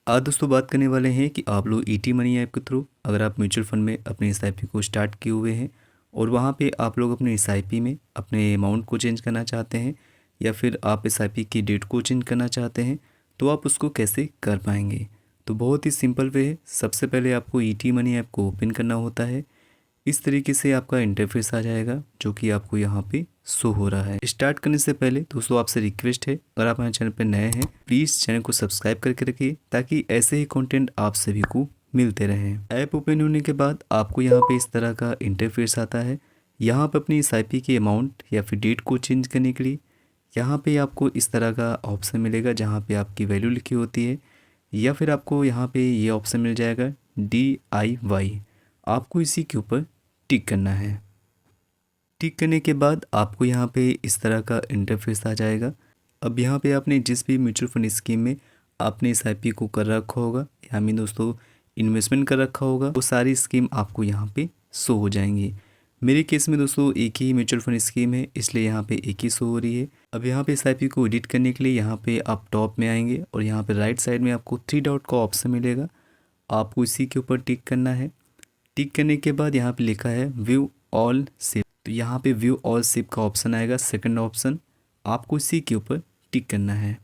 आज दोस्तों बात करने वाले हैं कि आप लोग ईटी मनी ऐप के थ्रू अगर आप म्यूचुअल फंड में अपने एसआईपी को स्टार्ट किए हुए हैं और वहाँ पे आप लोग अपने एसआईपी में अपने अमाउंट को चेंज करना चाहते हैं या फिर आप एसआईपी की डेट को चेंज करना चाहते हैं तो आप उसको कैसे कर पाएंगे। तो बहुत ही सिंपल वे है। सबसे पहले आपको ईटी मनी ऐप को ओपन करना होता है। इस तरीके से आपका इंटरफेस आ जाएगा जो कि आपको यहाँ पे शो हो रहा है। स्टार्ट करने से पहले दोस्तों आपसे रिक्वेस्ट है, अगर आप हमारे चैनल पर नए हैं प्लीज़ चैनल को सब्सक्राइब करके रखिए ताकि ऐसे ही कंटेंट आप सभी को मिलते रहें। ऐप ओपन होने के बाद आपको यहाँ पे इस तरह का इंटरफेस आता है। यहाँ पर अपनी एसआईपी की अमाउंट या फिर डेट को चेंज करने के लिए यहाँ पे आपको इस तरह का ऑप्शन मिलेगा जहाँ पे आपकी वैल्यू लिखी होती है, या फिर आपको यहाँ पे ये ऑप्शन मिल जाएगा DIY। आपको इसी के ऊपर टिक करना है। टिक करने के बाद आपको यहाँ पे इस तरह का इंटरफेस आ जाएगा। अब यहाँ पे आपने जिस भी म्यूचुअल फंड स्कीम में आपने एसआईपी को कर रखा होगा या मीन दोस्तों इन्वेस्टमेंट कर रखा होगा वो सारी स्कीम आपको यहाँ पे शो हो जाएंगी। मेरे केस में दोस्तों एक ही म्यूचुअल फंड स्कीम है इसलिए यहाँ पे एक ही शो हो रही है। अब यहाँ पे एसआईपी को एडिट करने के लिए यहाँ पे आप टॉप में आएंगे और यहाँ पे राइट साइड में आपको 3 डॉट का ऑप्शन मिलेगा। आपको इसी के ऊपर टिक करना है। टिक करने के बाद यहाँ पे लिखा है व्यू ऑल सिप, तो यहाँ पे व्यू ऑल सिप का ऑप्शन आएगा, सेकंड ऑप्शन। आपको इसी के ऊपर टिक करना है।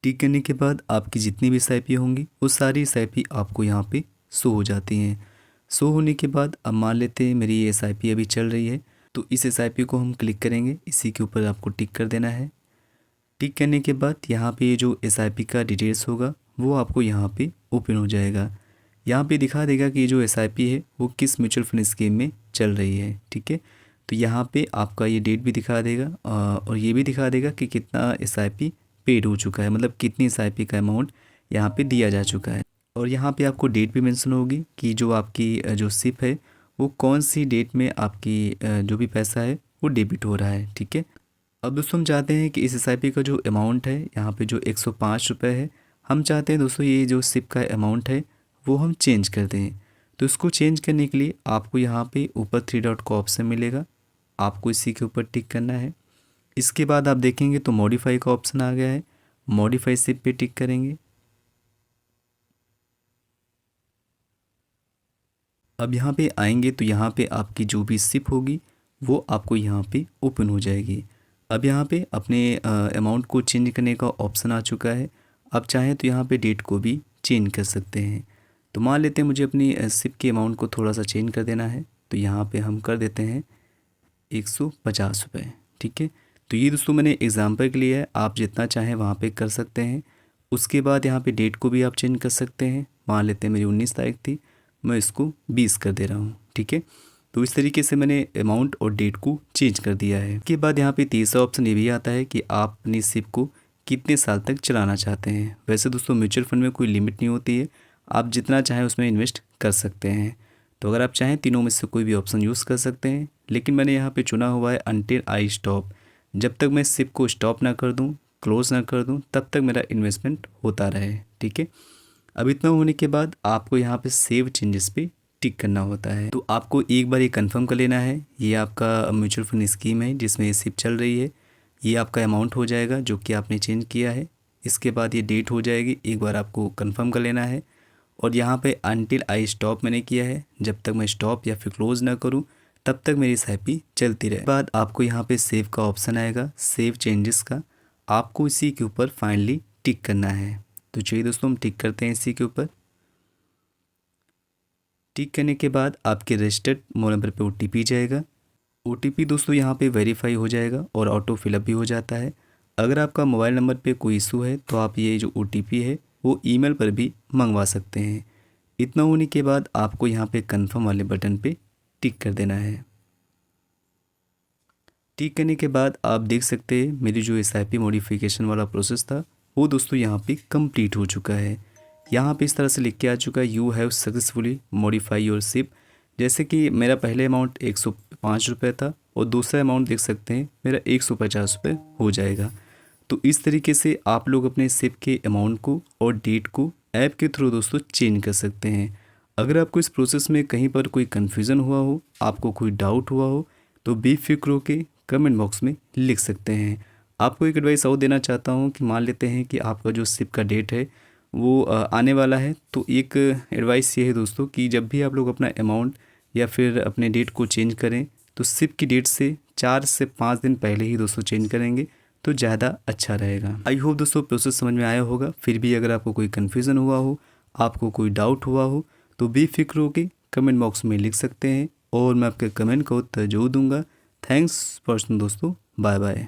टिक करने के बाद आपकी जितनी भी एसआईपी होंगी वो सारी एसआईपी आपको यहाँ पे शो हो जाती हैं। शो होने के बाद अब मान लेते हैं मेरी ये एसआईपी अभी चल रही है तो इस एसआईपी को हम क्लिक करेंगे, इसी के ऊपर आपको टिक कर देना है। टिक करने के बाद यहाँ पे ये जो एसआईपी का डिटेल्स होगा वो आपको यहाँ पे ओपन हो जाएगा। यहाँ पे दिखा देगा कि जो एसआईपी है वो किस म्यूचुअल फंड स्कीम में चल रही है। ठीक है, तो यहाँ पे आपका ये डेट भी दिखा देगा और ये भी दिखा देगा कि कितना एसआईपी पेड हो चुका है, मतलब कितनी एसआईपी का अमाउंट यहाँ पे दिया जा चुका है। और यहाँ पे आपको डेट भी मेंशन होगी कि जो आपकी जो सिप है वो कौन सी डेट में आपकी जो भी पैसा है वो डेबिट हो रहा है। ठीक है, अब दोस्तों हम चाहते हैं कि इस एसआईपी का जो अमाउंट है यहाँ पे जो 105 रुपये है, हम चाहते हैं दोस्तों ये जो सिप का अमाउंट है वो हम चेंज कर दें। तो इसको चेंज करने के लिए आपको यहाँ पे ऊपर 3 डॉट का ऑप्शन मिलेगा, आपको इसी के ऊपर टिक करना है। इसके बाद आप देखेंगे तो मॉडिफाई का ऑप्शन आ गया है, मॉडिफाई सिप पे टिक करेंगे। अब यहाँ पे आएंगे तो यहाँ पे आपकी जो भी सिप होगी वो आपको यहाँ पे ओपन हो जाएगी। अब यहाँ पे अपने अमाउंट को चेंज करने का ऑप्शन आ चुका है। आप चाहें तो यहाँ पे डेट को भी चेंज कर सकते हैं। तो मान लेते हैं मुझे अपनी सिप के अमाउंट को थोड़ा सा चेंज कर देना है, तो यहाँ पे हम कर देते हैं 150 रुपये। ठीक है, तो ये दोस्तों मैंने एग्जांपल के लिए है, आप जितना चाहें वहाँ पे कर सकते हैं। उसके बाद यहाँ पे डेट को भी आप चेंज कर सकते हैं। मान लेते हैं मेरी 19 तारीख थी, मैं इसको 20 कर दे रहा हूँ। ठीक है, तो इस तरीके से मैंने अमाउंट और डेट को चेंज कर दिया है। इसके बाद यहाँ पे तीसरा ऑप्शन ये भी आता है कि आप अपनी सिप को कितने साल तक चलाना चाहते हैं। वैसे दोस्तों म्यूचुअल फंड में कोई लिमिट नहीं होती है, आप जितना चाहें उसमें इन्वेस्ट कर सकते हैं। तो अगर आप चाहें तीनों में से कोई भी ऑप्शन यूज़ कर सकते हैं, लेकिन मैंने यहाँ पे चुना हुआ है अनटिल आई स्टॉप। जब तक मैं सिप को स्टॉप ना कर दूँ, क्लोज़ ना कर दूँ, तब तक मेरा इन्वेस्टमेंट होता रहे। ठीक है, अब इतना होने के बाद आपको यहाँ पे सेव चेंजेस पे टिक करना होता है। तो आपको एक बार ये कंफर्म कर लेना है, ये आपका म्यूचुअल फंड स्कीम है जिसमें ये सिप चल रही है, ये आपका अमाउंट हो जाएगा जो कि आपने चेंज किया है। इसके बाद ये डेट हो जाएगी, एक बार आपको कंफर्म कर लेना है। और यहाँ पे अनटिल आई स्टॉप मैंने किया है, जब तक मैं स्टॉप या फिर क्लोज ना करूँ तब तक मेरी एसआईपी चलती रहे। बाद आपको यहाँ पे सेव का ऑप्शन आएगा, सेव चेंजेस का, आपको इसी के ऊपर फाइनली टिक करना है। तो चलिए दोस्तों हम टिक करते हैं इसी के ऊपर। टिक करने के बाद आपके रजिस्टर्ड मोबाइल नंबर पे ओटीपी जाएगा। ओटीपी दोस्तों यहाँ पे वेरीफाई हो जाएगा और ऑटो फिलअप भी हो जाता है। अगर आपका मोबाइल नंबर पे कोई इशू है तो आप ये जो ओटीपी है वो ईमेल पर भी मंगवा सकते हैं। इतना होने के बाद आपको यहाँ पे कंफर्म वाले बटन पे टिक कर देना है। टिक करने के बाद आप देख सकते हैं मेरी जो एसआईपी मॉडिफिकेशन वाला प्रोसेस था वो दोस्तों यहाँ पे कंप्लीट हो चुका है। यहाँ पे इस तरह से लिख के आ चुका है you have successfully modify your SIP. जैसे कि मेरा पहले अमाउंट 105 रुपये था और दूसरा अमाउंट देख सकते हैं मेरा 150 रुपये हो जाएगा। तो इस तरीके से आप लोग अपने सिप के अमाउंट को और डेट को ऐप के थ्रू दोस्तों चेंज कर सकते हैं। अगर आपको इस प्रोसेस में कहीं पर कोई कन्फ्यूज़न हुआ हो, आपको कोई डाउट हुआ हो, तो बेफिक्र होकर कमेंट बॉक्स में लिख सकते हैं। आपको एक एडवाइस और देना चाहता हूँ कि मान लेते हैं कि आपका जो सिप का डेट है वो आने वाला है। तो एक एडवाइस ये है दोस्तों कि जब भी आप लोग अपना अमाउंट या फिर अपने डेट को चेंज करें तो सिप की डेट से 4 से 5 दिन पहले ही दोस्तों चेंज करेंगे तो ज़्यादा अच्छा रहेगा। आई होप दोस्तों प्रोसेस समझ में आया होगा। फिर भी अगर आपको कोई कन्फ्यूज़न हुआ हो, आपको कोई डाउट हुआ हो तो बेफिक्र होकर कमेंट बॉक्स में लिख सकते हैं और मैं आपके कमेंट का उत्तर जरूर दूंगा। थैंक्स फॉर दोस्तों, बाय बाय।